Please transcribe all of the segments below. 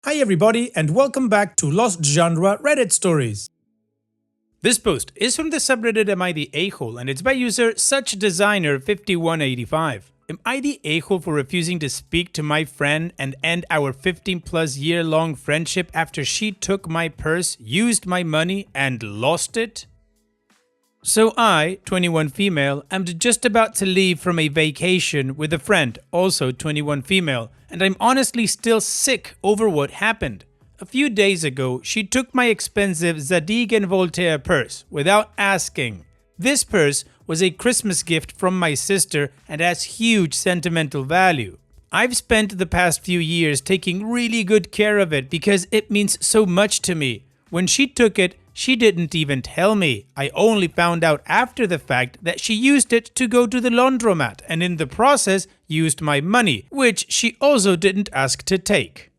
Hi everybody and welcome back to Lost Genre Reddit Stories. This post is from the subreddit Am I the A-hole and it's by user SuchDesigner5185. Am I the a-hole for refusing to speak to my friend and end our 15+ year long friendship after she took my purse, used my money, and lost it? So I, 21 female, am just about to leave from a vacation with a friend, also 21 female, and I'm honestly still sick over what happened. A few days ago, she took my expensive Zadig & Voltaire purse without asking. This purse was a Christmas gift from my sister and has huge sentimental value. I've spent the past few years taking really good care of it because it means so much to me. When she took it, she didn't even tell me. I only found out after the fact that she used it to go to the laundromat and in the process used my money, which she also didn't ask to take.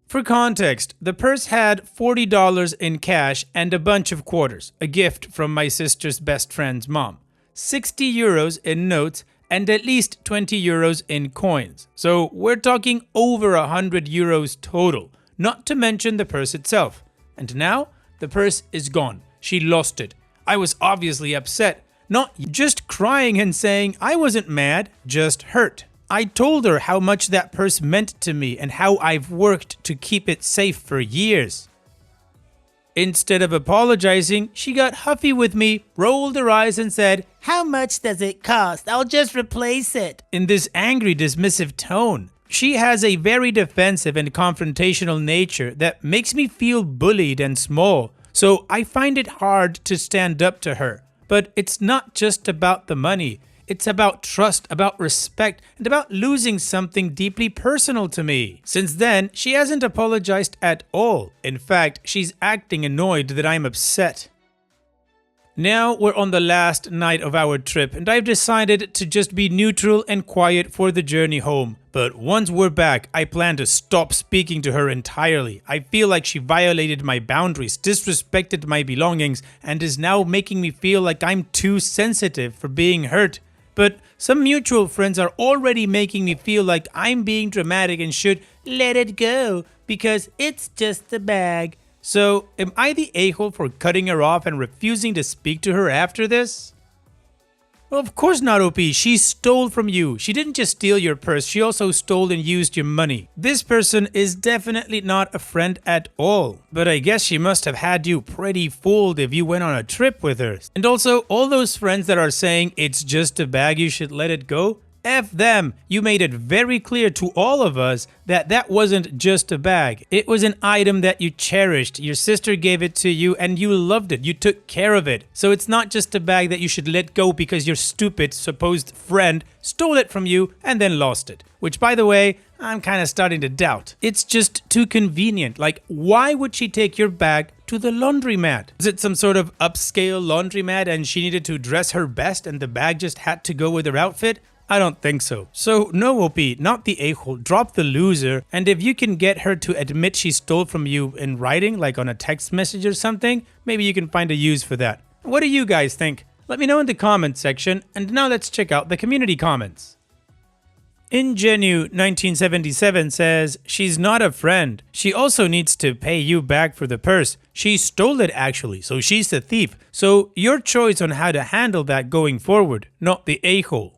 For context, the purse had $40 in cash and a bunch of quarters, a gift from my sister's best friend's mom, 60 euros in notes, and at least 20 euros in coins. So we're talking over 100 euros total, not to mention the purse itself. And now, the purse is gone. She lost it. I was obviously upset, not just crying and saying I wasn't mad, just hurt. I told her how much that purse meant to me and how I've worked to keep it safe for years. Instead of apologizing, she got huffy with me, rolled her eyes and said, "How much does it cost? I'll just replace it," in this angry, dismissive tone. She has a very defensive and confrontational nature that makes me feel bullied and small, so I find it hard to stand up to her. But it's not just about the money. It's about trust, about respect, and about losing something deeply personal to me. Since then, she hasn't apologized at all. In fact, she's acting annoyed that I'm upset. Now we're on the last night of our trip and I've decided to just be neutral and quiet for the journey home. But once we're back, I plan to stop speaking to her entirely. I feel like she violated my boundaries, disrespected my belongings, and is now making me feel like I'm too sensitive for being hurt. But some mutual friends are already making me feel like I'm being dramatic and should let it go because it's just a bag. So, am I the a-hole for cutting her off and refusing to speak to her after this? Well, of course not, OP. She stole from you. She didn't just steal your purse, she also stole and used your money. This person is definitely not a friend at all. But I guess she must have had you pretty fooled if you went on a trip with her. And also, all those friends that are saying it's just a bag, you should let it go. F them. You made it very clear to all of us that that wasn't just a bag. It was an item that you cherished. Your sister gave it to you and you loved it. You took care of it. So it's not just a bag that you should let go because your stupid supposed friend stole it from you and then lost it. Which, by the way, I'm kind of starting to doubt. It's just too convenient. Like, why would she take your bag to the laundromat? Is it some sort of upscale laundromat and she needed to dress her best and the bag just had to go with her outfit? I don't think so. So no, OP, not the a-hole, drop the loser, and if you can get her to admit she stole from you in writing, like on a text message or something, maybe you can find a use for that. What do you guys think? Let me know in the comments section, and now let's check out the community comments. Ingenu1977 says, "She's not a friend. She also needs to pay you back for the purse. She stole it actually, so she's a thief. So your choice on how to handle that going forward, not the a-hole."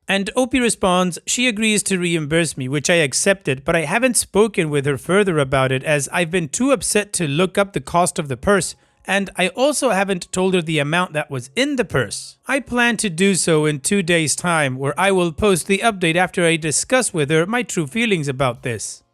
And OP responds, "She agrees to reimburse me, which I accepted, but I haven't spoken with her further about it as I've been too upset to look up the cost of the purse, and I also haven't told her the amount that was in the purse. I plan to do so in 2 days' time, where I will post the update after I discuss with her my true feelings about this."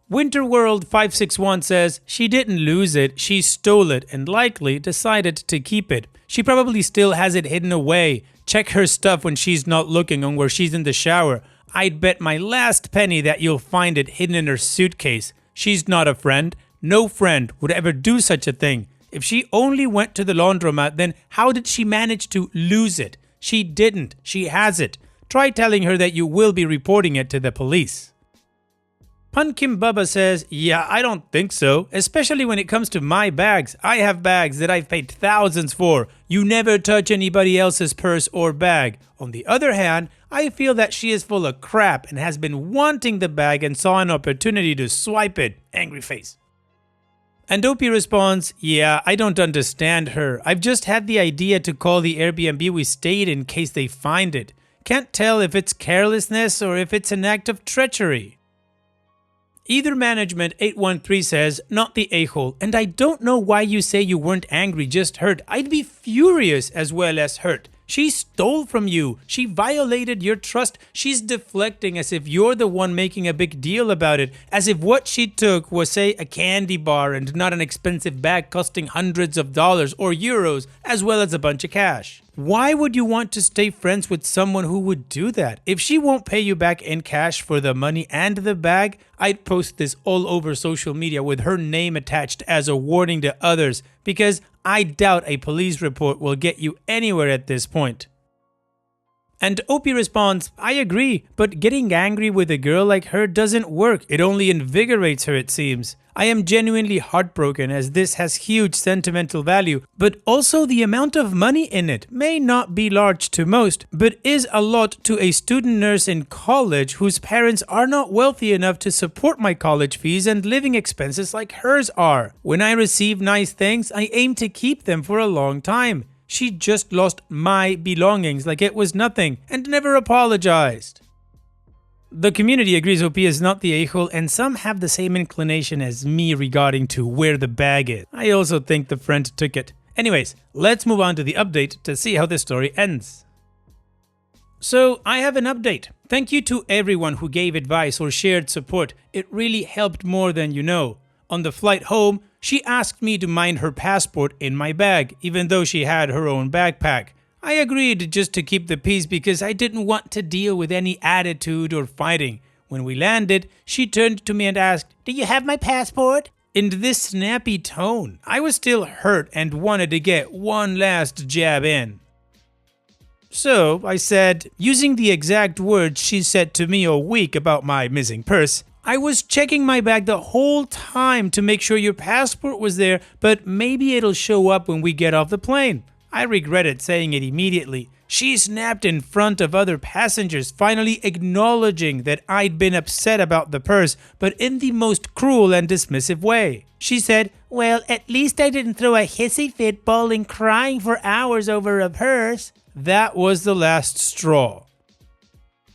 Winterworld561 says, "She didn't lose it, she stole it and likely decided to keep it. She probably still has it hidden away. Check her stuff when she's not looking on where she's in the shower. I'd bet my last penny that you'll find it hidden in her suitcase. She's not a friend. No friend would ever do such a thing. If she only went to the laundromat, then how did she manage to lose it? She didn't. She has it. Try telling her that you will be reporting it to the police." Pumpkin Bubba says, yeah, I don't think so, especially when it comes to my bags. I have bags that I've paid thousands for. You never touch anybody else's purse or bag. On the other hand, I feel that she is full of crap and has been wanting the bag and saw an opportunity to swipe it. Angry face. And Opie responds, yeah, I don't understand her. I've just had the idea to call the Airbnb we stayed in case they find it. Can't tell if it's carelessness or if it's an act of treachery. Either Management 813 says, not the a-hole, and I don't know why you say you weren't angry, just hurt. I'd be furious as well as hurt. She stole from you. She violated your trust. She's deflecting as if you're the one making a big deal about it, as if what she took was, say, a candy bar and not an expensive bag costing hundreds of dollars or euros, as well as a bunch of cash. Why would you want to stay friends with someone who would do that? If she won't pay you back in cash for the money and the bag, I'd post this all over social media with her name attached as a warning to others, because I doubt a police report will get you anywhere at this point. And Opie responds, I agree, but getting angry with a girl like her doesn't work. It only invigorates her, it seems. I am genuinely heartbroken as this has huge sentimental value, but also the amount of money in it may not be large to most, but is a lot to a student nurse in college whose parents are not wealthy enough to support my college fees and living expenses like hers are. When I receive nice things, I aim to keep them for a long time. She just lost my belongings like it was nothing and never apologized. The community agrees OP is not the a-hole, and some have the same inclination as me regarding to where the bag is. I also think the friend took it. Anyways, let's move on to the update to see how this story ends. So, I have an update. Thank you to everyone who gave advice or shared support. It really helped more than you know. On the flight home, she asked me to mind her passport in my bag, even though she had her own backpack. I agreed just to keep the peace because I didn't want to deal with any attitude or fighting. When we landed, she turned to me and asked, "Do you have my passport?" In this snappy tone. I was still hurt and wanted to get one last jab in. So I said, using the exact words she said to me a week about my missing purse, "I was checking my bag the whole time to make sure your passport was there, but maybe it'll show up when we get off the plane." I regretted saying it immediately. She snapped in front of other passengers, finally acknowledging that I'd been upset about the purse, but in the most cruel and dismissive way. She said, "Well, at least I didn't throw a hissy fit bawling crying for hours over a purse." That was the last straw.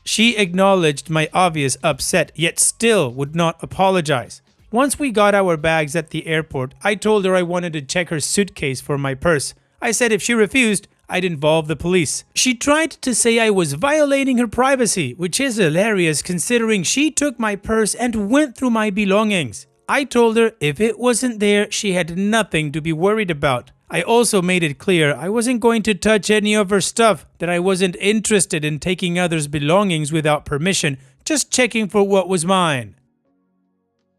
She acknowledged my obvious upset, yet still would not apologize. Once we got our bags at the airport, I told her I wanted to check her suitcase for my purse. I said if she refused, I'd involve the police. She tried to say I was violating her privacy, which is hilarious considering she took my purse and went through my belongings. I told her if it wasn't there, she had nothing to be worried about. I also made it clear I wasn't going to touch any of her stuff, that I wasn't interested in taking others' belongings without permission, just checking for what was mine.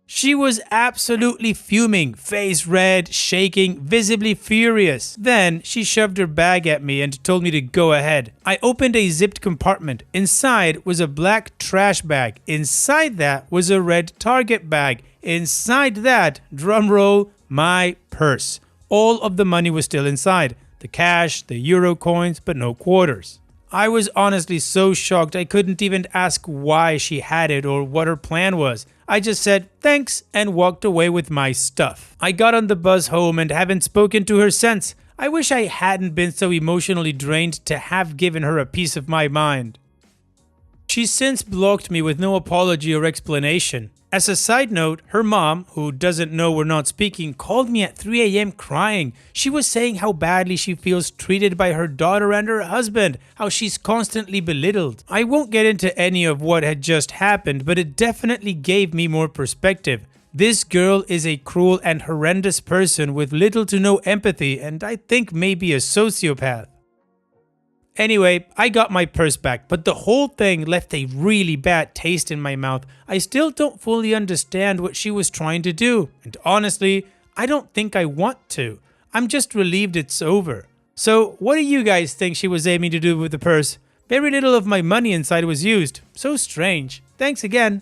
She was absolutely fuming, face red, shaking, visibly furious. Then she shoved her bag at me and told me to go ahead. I opened a zipped compartment. Inside was a black trash bag. Inside that was a red Target bag. Inside that, drumroll, my purse. All of the money was still inside. The cash, the euro coins, but no quarters. I was honestly so shocked I couldn't even ask why she had it or what her plan was. I just said thanks and walked away with my stuff. I got on the bus home and haven't spoken to her since. I wish I hadn't been so emotionally drained to have given her a piece of my mind. She's since blocked me with no apology or explanation. As a side note, her mom, who doesn't know we're not speaking, called me at 3 a.m. crying. She was saying how badly she feels treated by her daughter and her husband, how she's constantly belittled. I won't get into any of what had just happened, but it definitely gave me more perspective. This girl is a cruel and horrendous person with little to no empathy, and I think maybe a sociopath. Anyway, I got my purse back, but the whole thing left a really bad taste in my mouth. I still don't fully understand what she was trying to do, and honestly, I don't think I want to. I'm just relieved it's over. So, what do you guys think she was aiming to do with the purse? Very little of my money inside was used. So strange. Thanks again.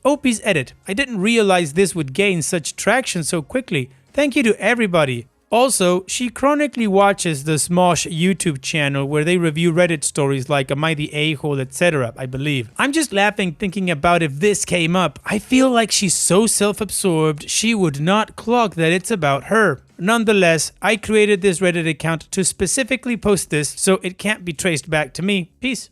Opie's edit. I didn't realize this would gain such traction so quickly. Thank you to everybody. Also, she chronically watches the Smosh YouTube channel where they review Reddit stories like Am I the A-hole, etc., I believe. I'm just laughing thinking about if this came up. I feel like she's so self-absorbed, she would not clock that it's about her. Nonetheless, I created this Reddit account to specifically post this so it can't be traced back to me. Peace.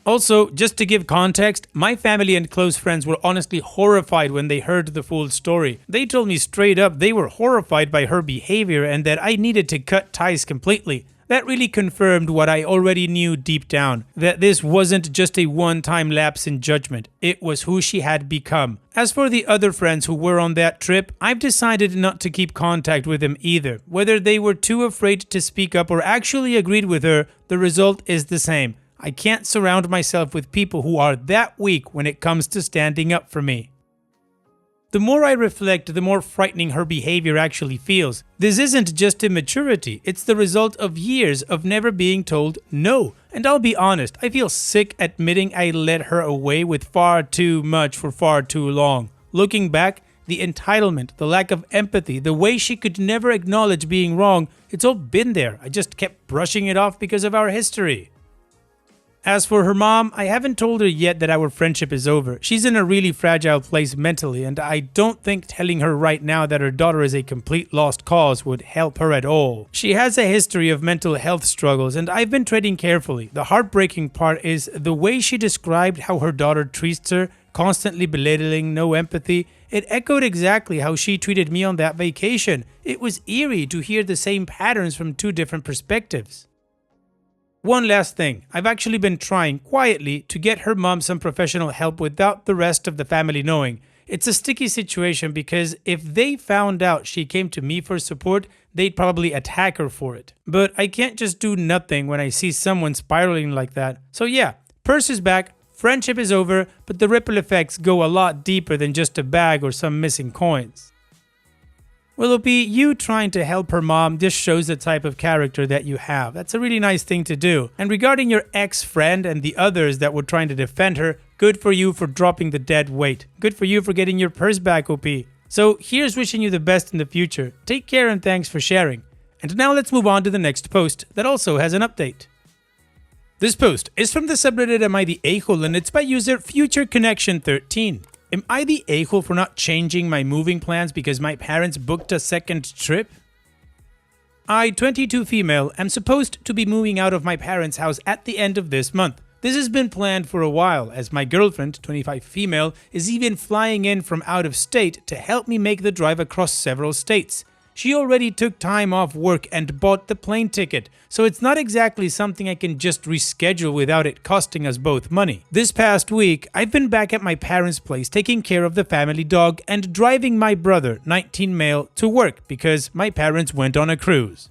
Also, just to give context, my family and close friends were honestly horrified when they heard the full story. They told me straight up they were horrified by her behavior and that I needed to cut ties completely. That really confirmed what I already knew deep down, that this wasn't just a one-time lapse in judgment, it was who she had become. As for the other friends who were on that trip, I've decided not to keep contact with them either. Whether they were too afraid to speak up or actually agreed with her, the result is the same. I can't surround myself with people who are that weak when it comes to standing up for me. The more I reflect, the more frightening her behavior actually feels. This isn't just immaturity, it's the result of years of never being told no. And I'll be honest, I feel sick admitting I let her away with far too much for far too long. Looking back, the entitlement, the lack of empathy, the way she could never acknowledge being wrong, it's all been there. I just kept brushing it off because of our history. As for her mom, I haven't told her yet that our friendship is over. She's in a really fragile place mentally, and I don't think telling her right now that her daughter is a complete lost cause would help her at all. She has a history of mental health struggles, and I've been treading carefully. The heartbreaking part is the way she described how her daughter treats her, constantly belittling, no empathy. It echoed exactly how she treated me on that vacation. It was eerie to hear the same patterns from two different perspectives. One last thing, I've actually been trying quietly to get her mom some professional help without the rest of the family knowing. It's a sticky situation because if they found out she came to me for support, they'd probably attack her for it. But I can't just do nothing when I see someone spiraling like that. So yeah, purse is back, friendship is over, but the ripple effects go a lot deeper than just a bag or some missing coins. Willoughby, you trying to help her mom just shows the type of character that you have. That's a really nice thing to do. And regarding your ex-friend and the others that were trying to defend her, good for you for dropping the dead weight. Good for you for getting your purse back, OP. So here's wishing you the best in the future. Take care and thanks for sharing. And now let's move on to the next post that also has an update. This post is from the subreddit Am I the A-hole and it's by user FutureConnection13. Am I the a-hole for not changing my moving plans because my parents booked a second trip? I, 22 female, am supposed to be moving out of my parents' house at the end of this month. This has been planned for a while, as my girlfriend, 25 female, is even flying in from out of state to help me make the drive across several states. She already took time off work and bought the plane ticket, so it's not exactly something I can just reschedule without it costing us both money. This past week, I've been back at my parents' place taking care of the family dog and driving my brother, 19 male, to work because my parents went on a cruise.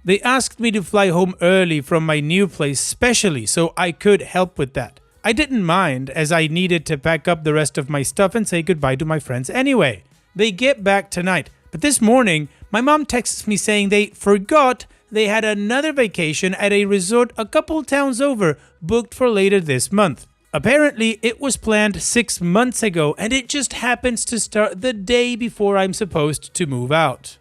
They asked me to fly home early from my new place specially so I could help with that. I didn't mind as I needed to pack up the rest of my stuff and say goodbye to my friends anyway. They get back tonight. But this morning, my mom texts me saying they forgot they had another vacation at a resort a couple towns over booked for later this month. Apparently, it was planned 6 months ago and it just happens to start the day before I'm supposed to move out.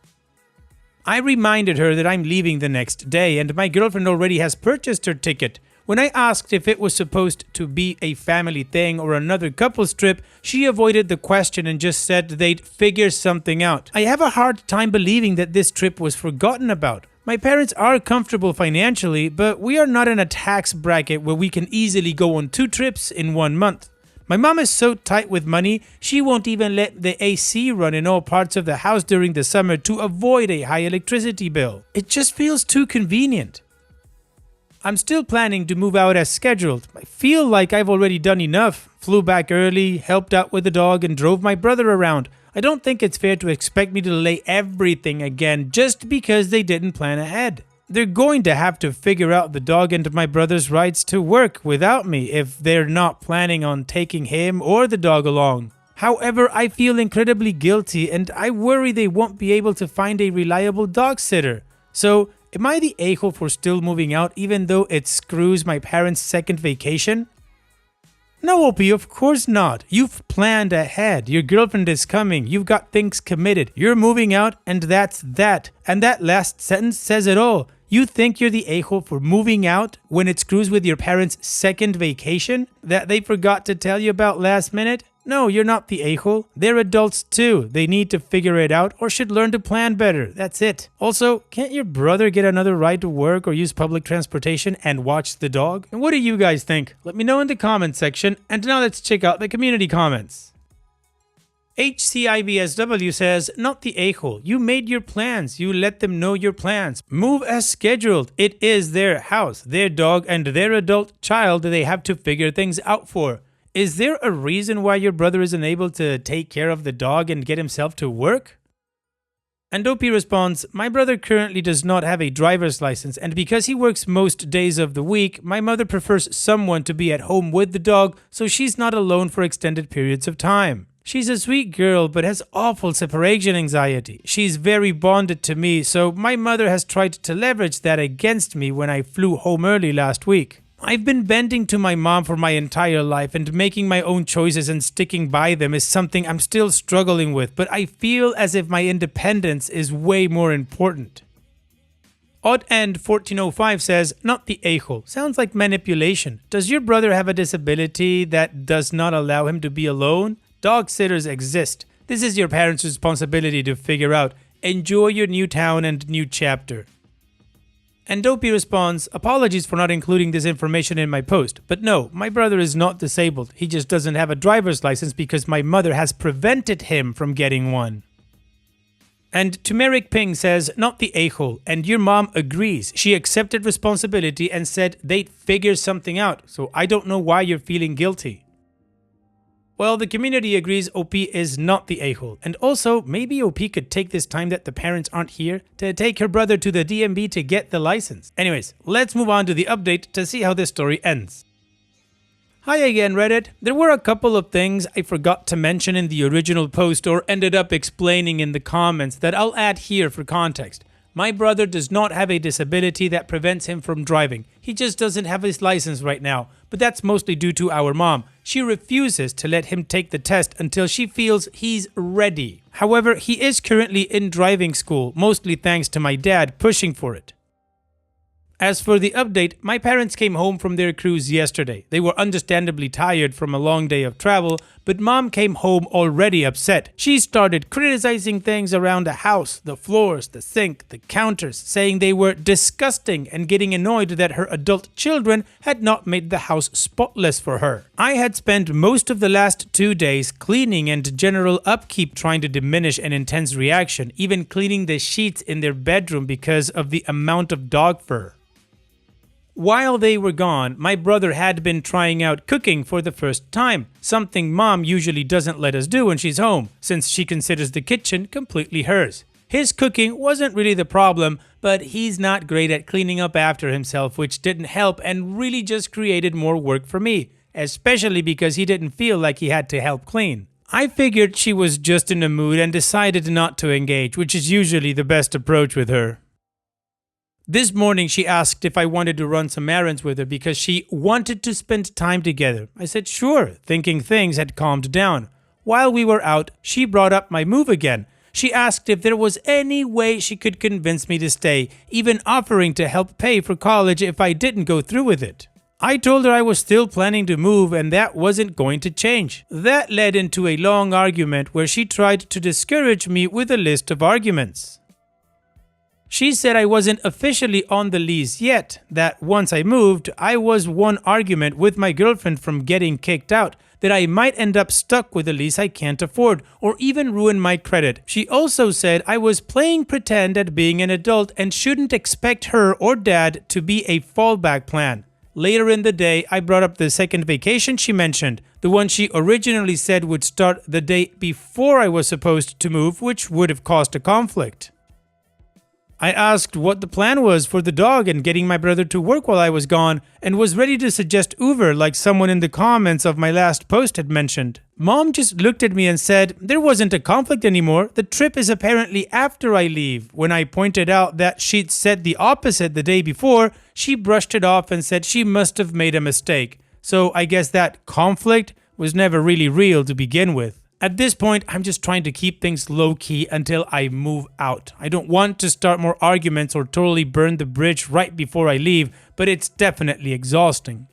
I reminded her that I'm leaving the next day and my girlfriend already has purchased her ticket. When I asked if it was supposed to be a family thing or another couple's trip, she avoided the question and just said they'd figure something out. I have a hard time believing that this trip was forgotten about. My parents are comfortable financially, but we are not in a tax bracket where we can easily go on 2 trips in 1 month. My mom is so tight with money, she won't even let the AC run in all parts of the house during the summer to avoid a high electricity bill. It just feels too convenient. I'm still planning to move out as scheduled. I feel like I've already done enough. Flew back early, helped out with the dog, and drove my brother around. I don't think it's fair to expect me to delay everything again just because they didn't plan ahead. They're going to have to figure out the dog and my brother's rights to work without me if they're not planning on taking him or the dog along. However, I feel incredibly guilty and I worry they won't be able to find a reliable dog sitter. So, am I the a-hole for still moving out even though it screws my parents' second vacation? No, OP, of course not. You've planned ahead. Your girlfriend is coming. You've got things committed. You're moving out, and that's that. And that last sentence says it all. You think you're the a-hole for moving out when it screws with your parents' second vacation that they forgot to tell you about last minute? No, you're not the a-hole. They're adults too. They need to figure it out or should learn to plan better. That's it. Also, can't your brother get another ride to work or use public transportation and watch the dog? And what do you guys think? Let me know in the comment section. And now let's check out the community comments. HCIBSW says, not the a-hole. You made your plans. You let them know your plans. Move as scheduled. It is their house, their dog, and their adult child they have to figure things out for. Is there a reason why your brother isn't able to take care of the dog and get himself to work? And OP responds, my brother currently does not have a driver's license, and because he works most days of the week, my mother prefers someone to be at home with the dog so she's not alone for extended periods of time. She's a sweet girl but has awful separation anxiety. She's very bonded to me, so my mother has tried to leverage that against me when I flew home early last week. I've been bending to my mom for my entire life, and making my own choices and sticking by them is something I'm still struggling with, but I feel as if my independence is way more important. Odd End 1405 says, not the a-hole. Sounds like manipulation. Does your brother have a disability that does not allow him to be alone? Dog sitters exist. This is your parents' responsibility to figure out. Enjoy your new town and new chapter. And Dopey responds, apologies for not including this information in my post, but no, my brother is not disabled. He just doesn't have a driver's license because my mother has prevented him from getting one. And Turmeric Ping says, not the a-hole, and your mom agrees. She accepted responsibility and said they'd figure something out, so I don't know why you're feeling guilty. Well, the community agrees OP is not the a-hole, and also maybe OP could take this time that the parents aren't here to take her brother to the DMV to get the license. Anyways, let's move on to the update to see how this story ends. Hi again, Reddit. There were a couple of things I forgot to mention in the original post or ended up explaining in the comments that I'll add here for context. My brother does not have a disability that prevents him from driving. He just doesn't have his license right now, but that's mostly due to our mom. She refuses to let him take the test until she feels he's ready. However, he is currently in driving school, mostly thanks to my dad pushing for it. As for the update, my parents came home from their cruise yesterday. They were understandably tired from a long day of travel, but mom came home already upset. She started criticizing things around the house, the floors, the sink, the counters, saying they were disgusting and getting annoyed that her adult children had not made the house spotless for her. I had spent most of the last 2 days cleaning and general upkeep trying to diminish an intense reaction, even cleaning the sheets in their bedroom because of the amount of dog fur. While they were gone, my brother had been trying out cooking for the first time, something mom usually doesn't let us do when she's home, since she considers the kitchen completely hers. His cooking wasn't really the problem, but he's not great at cleaning up after himself, which didn't help and really just created more work for me, especially because he didn't feel like he had to help clean. I figured she was just in a mood and decided not to engage, which is usually the best approach with her. This morning, she asked if I wanted to run some errands with her because she wanted to spend time together. I said sure, thinking things had calmed down. While we were out, she brought up my move again. She asked if there was any way she could convince me to stay, even offering to help pay for college if I didn't go through with it. I told her I was still planning to move and that wasn't going to change. That led into a long argument where she tried to discourage me with a list of arguments. She said I wasn't officially on the lease yet, that once I moved, I was one argument with my girlfriend from getting kicked out, that I might end up stuck with a lease I can't afford, or even ruin my credit. She also said I was playing pretend at being an adult and shouldn't expect her or dad to be a fallback plan. Later in the day, I brought up the second vacation she mentioned, the one she originally said would start the day before I was supposed to move, which would have caused a conflict. I asked what the plan was for the dog and getting my brother to work while I was gone, and was ready to suggest Uber like someone in the comments of my last post had mentioned. Mom just looked at me and said there wasn't a conflict anymore, the trip is apparently after I leave. When I pointed out that she'd said the opposite the day before, she brushed it off and said she must have made a mistake. so I guess that conflict was never really real to begin with. At this point, I'm just trying to keep things low-key until I move out. I don't want to start more arguments or totally burn the bridge right before I leave, but it's definitely exhausting.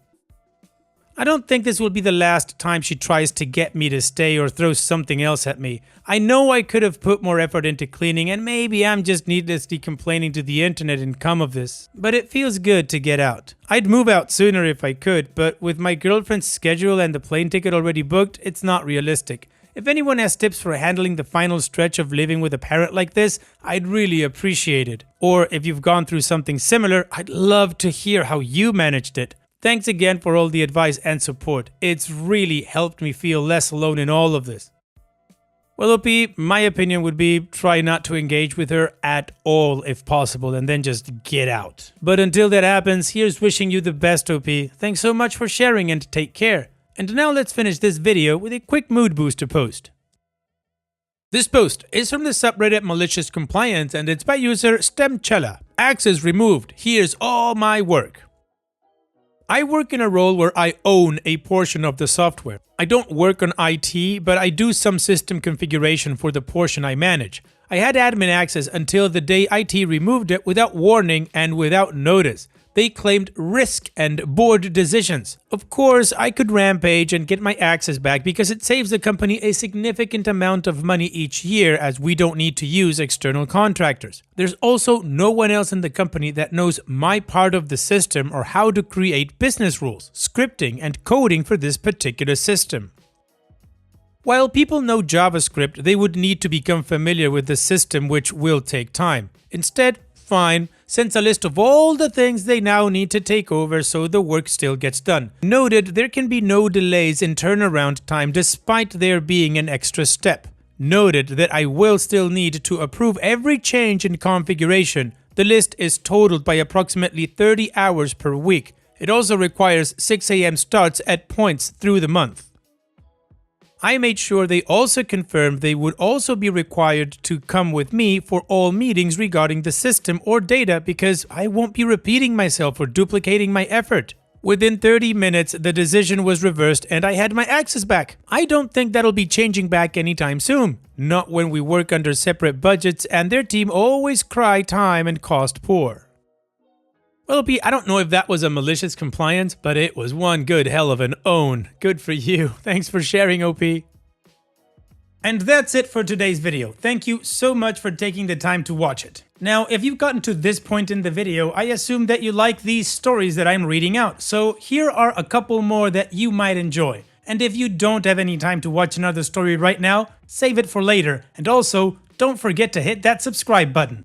I don't think this will be the last time she tries to get me to stay or throw something else at me. I know I could have put more effort into cleaning, and maybe I'm just needlessly complaining to the internet and come of this. But it feels good to get out. I'd move out sooner if I could, but with my girlfriend's schedule and the plane ticket already booked, it's not realistic. If anyone has tips for handling the final stretch of living with a parent like this, I'd really appreciate it. Or if you've gone through something similar, I'd love to hear how you managed it. Thanks again for all the advice and support. It's really helped me feel less alone in all of this. Well, OP, my opinion would be try not to engage with her at all if possible and then just get out. But until that happens, here's wishing you the best, OP. Thanks so much for sharing and take care. And now let's finish this video with a quick mood booster post. This post is from the subreddit Malicious Compliance and it's by user Stemchella. Access removed. Here's all my work. I work in a role where I own a portion of the software. I don't work on IT, but I do some system configuration for the portion I manage. I had admin access until the day IT removed it without warning and without notice. They claimed risk and board decisions. Of course, I could rampage and get my access back because it saves the company a significant amount of money each year as we don't need to use external contractors. There's also no one else in the company that knows my part of the system or how to create business rules, scripting, and coding for this particular system. While people know JavaScript, they would need to become familiar with the system, which will take time. Instead, Fine sends a list of all the things they now need to take over so the work still gets done. Noted, there can be no delays in turnaround time despite there being an extra step. Noted that I will still need to approve every change in configuration. The list is totaled by approximately 30 hours per week. It also requires 6 AM starts at points through the month. I made sure they also confirmed they would also be required to come with me for all meetings regarding the system or data because I won't be repeating myself or duplicating my effort. Within 30 minutes, the decision was reversed and I had my access back. I don't think that'll be changing back anytime soon. Not when we work under separate budgets and their team always cry time and cost poor. Well, OP, I don't know if that was a malicious compliance, but it was one good hell of an own. Good for you. Thanks for sharing, OP. And that's it for today's video. Thank you so much for taking the time to watch it. Now, if you've gotten to this point in the video, I assume that you like these stories that I'm reading out. So here are a couple more that you might enjoy. And if you don't have any time to watch another story right now, save it for later. And also, don't forget to hit that subscribe button.